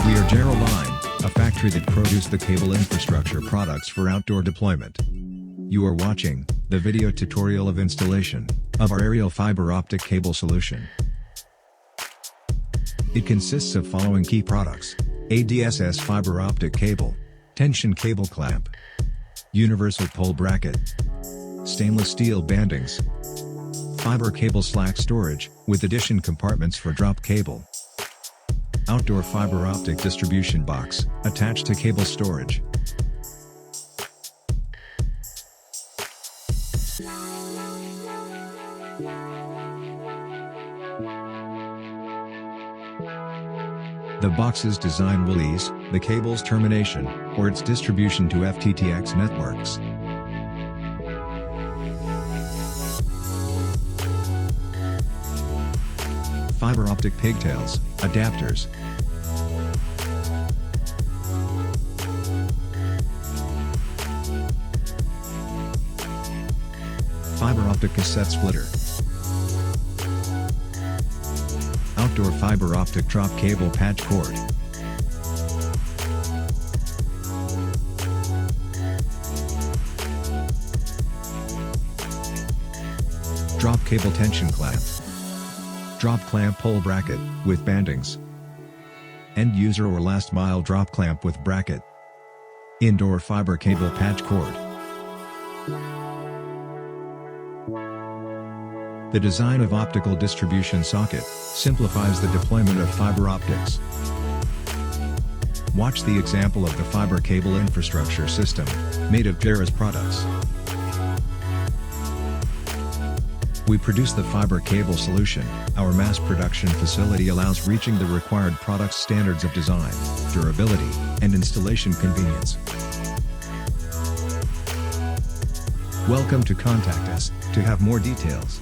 We are Jera Line, a factory that produces the cable infrastructure products for outdoor deployment. You are watching the video tutorial of installation of our aerial fiber optic cable solution. It consists of following key products: ADSS fiber optic cable, tension cable clamp, universal pole bracket, stainless steel bandings, fiber cable slack storage, with addition compartments for drop cable, outdoor fiber optic distribution box, attached to cable storage. The box's design will ease the cable's termination, or its distribution to FTTx networks. Fiber optic pigtails, adapters, fiber optic cassette splitter, outdoor fiber optic drop cable patch cord, drop cable tension clamp, drop clamp pole bracket, with bandings, end user or last mile drop clamp with bracket, indoor fiber cable patch cord. The design of optical distribution socket simplifies the deployment of fiber optics. Watch the example of the fiber cable infrastructure system, made of Jera's products. We produce the fiber cable solution. Our mass production facility allows reaching the required product standards of design, durability, and installation convenience. Welcome to contact us to have more details.